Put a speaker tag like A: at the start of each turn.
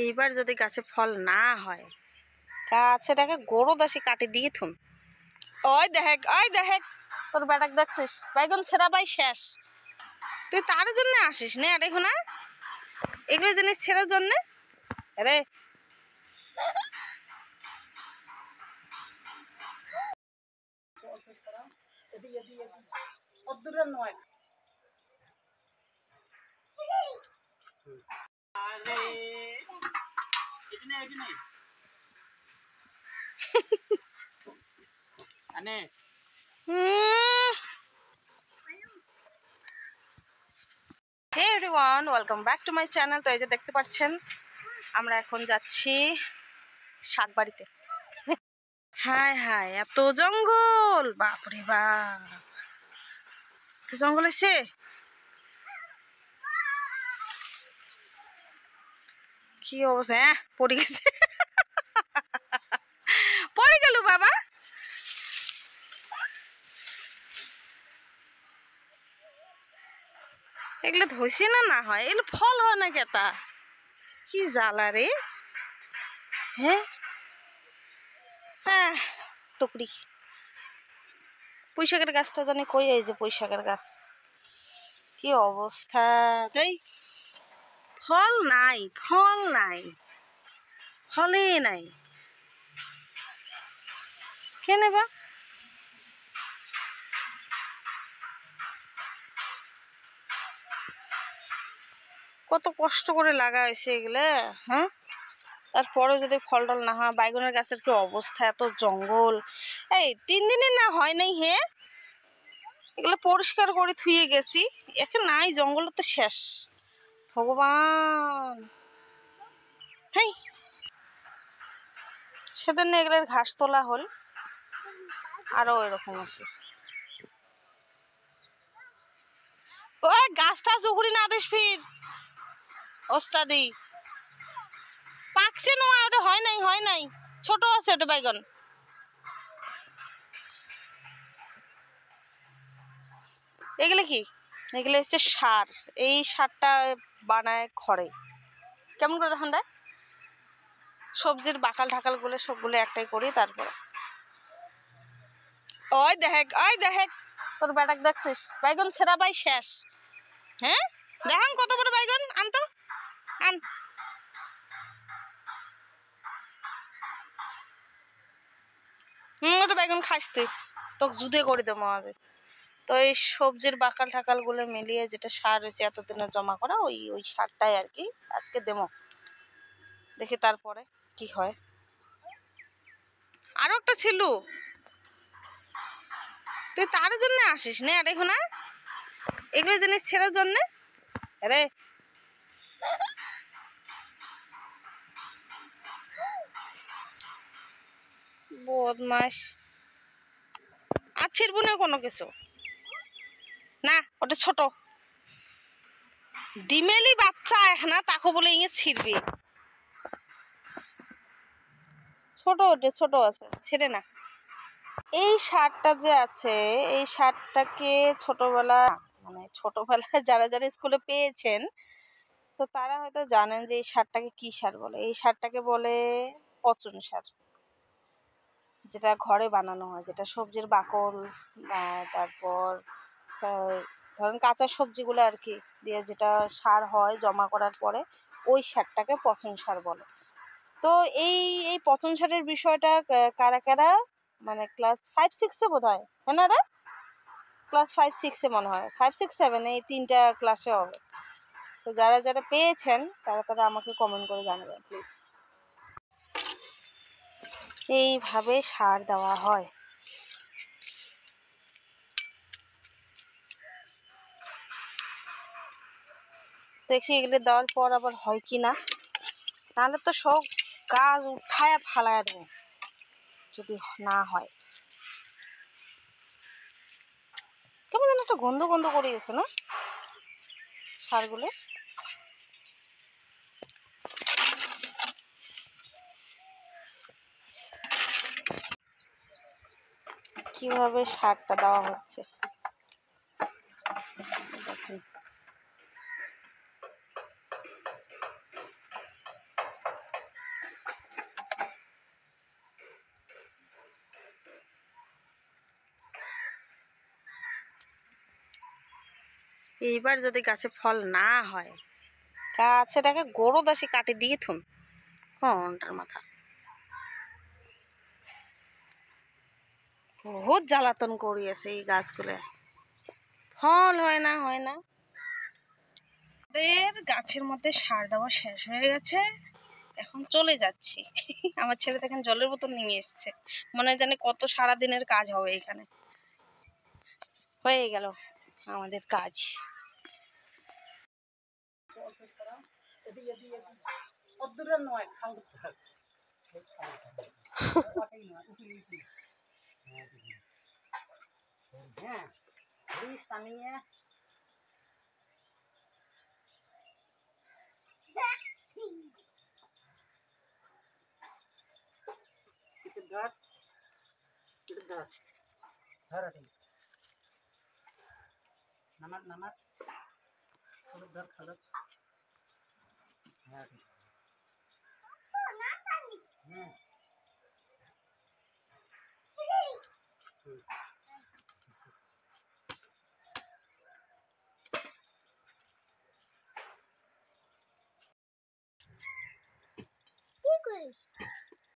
A: এইবার যদি গাছে ফল না হয়, গাছেটাকে গরু দাসি কাটি দিয়ে থুন। ওই দেখ তোর বেটাক দেখছিস, বাইগন ছেঁড়া পাই শেষ। তুই তার জন্য আসিস না দেখো না, এগুলো জিনিস ছেড়ার জন্য রে। Hey everyone, welcome back to my channel. তো এই যে দেখতে পাচ্ছেন আমরা এখন যাচ্ছি শাকবাড়িতে। হায় হায়, এত জঙ্গল, বাপরে বাপ, এত জঙ্গল এসে কি অবস্থা। হ্যাঁ, পড়ে গেছে, পড়ে গেল বাবা। এগুলো ধসে না হয়, এগুলো ফল হয় না কেতা, কি জ্বালা রে। হ্যাঁ হ্যাঁ, টুকরি পুঁইশাকের গাছটা জানি কই, এই যে পুঁইশাকের গাছ, কি অবস্থা। তাই ফল নাই, ফল নাই, ফলে নাই, কে নেবা। কত কষ্ট করে লাগা হয়েছে এগুলো, হ্যাঁ, তারপরে যদি ফল টল না হয়। বাইগনের গাছের কি অবস্থা, এত জঙ্গল। এই 3 দিনের না হয় নাই হে, এগুলো পরিষ্কার করে থুয়ে গেছি, একে নাই, জঙ্গল তো শেষ। ভগবান, হেই সেদিন না এগুলোর ঘাস তোলা হল, আরো এরকম আছে। ওই গাছটা চুকুরি না দিস ফির ওস্তাদি, পাকছে নয়, ওটা হয় নাই, ছোট আছে ওটা বাইগন। এগুলো কি, এগুলো হচ্ছে সার, এই সারটা বানায় ঘরে। কেমন করে দেখুন দেয়, সবজির বাকাল ঢাকাল গুলো সবগুলো একটাই করি। তারপরে ওই দেখ তোর বেটাক দেখছিস, বাইগন ছেঁড়া পাই শেষ। হ্যাঁ, দেখান কত বড় বাইগন, আনতো আন। ওটা বাইগন খাস তুই, তোকে জুদে করে দেবো আজ। তো এই সবজির বাকাল ঠাকাল গুলো মিলিয়ে যেটা সার হয়েছে এতদিনের জমা করা, ওই সারটাই আর কি আজকে দেবো, দেখি তারপরে কি হয়। আরো একটা ছিল, তুই তার জন্য আসিস না দেখো না, এগুলো জিনিস ছেড়ার জন্য রে। বদমাস, আর ছিড়বো না কোনো কিছু না, ওটা ছোট ডিমেলি বাচ্চা এখন, তাকে বলে ইয়ে ছিড়বি, ছোট ওটা ছোট আছে, ছেড়ে না। এই সারটা যে আছে, এই সারটাকে ছোটবেলায় যারা যারা স্কুলে পেয়েছেন, তো তারা হয়তো জানেন যে এই সারটাকে কি সার বলে। এই সারটাকে বলে পচন সার, যেটা ঘরে বানানো হয়, যেটা সবজির বাকল, তারপর ধরেন কাঁচা সবজিগুলো আর কি দিয়ে যেটা সার হয় জমা করার পরে, ওই সারটাকে পচন সার বলে। তো এই এই পচন সারের বিষয়টা কারা কারা মানে ক্লাস 5-6-এ বোধ হয়, হ্যাঁ না রে, ক্লাস 5-6-এ মনে হয়, 5-6-7 এই 3টা ক্লাসে হবে। তো যারা যারা পেয়েছেন তারা আমাকে কমেন্ট করে জানাবেন প্লিজ। এইভাবে সার দেওয়া হয়। দেখি এগুলো দেওয়ার পর আবার হয় কি না, নাহলে তো সব গাছ উঠায় ফালায় দেবো যদি না হয়। কেমন যেন একটা গন্ধ গন্ধ করে গেছে না সারগুলো। কিভাবে সারটা দেওয়া হচ্ছে দেখেন। এইবার যদি গাছে ফল না হয়, গাছেটাকে গরু দাসী কাটে দিয়ে থুন ঘন্টার মাথা। বহুত জ্বালাতন করিয়েছে এই গাছগুলো, ফল হয় না হয় না। আমাদের গাছের মধ্যে সার দেওয়া শেষ হয়ে গেছে, এখন চলে যাচ্ছি। আমার ছেলে তো এখানে জলের বোতল নিয়ে এসছে, মনে হয় জানি কত সারাদিনের কাজ হবে এখানে। হয়ে গেল আমাদের কাজ।
B: নামার নামার ধর খালো। হ্যাঁ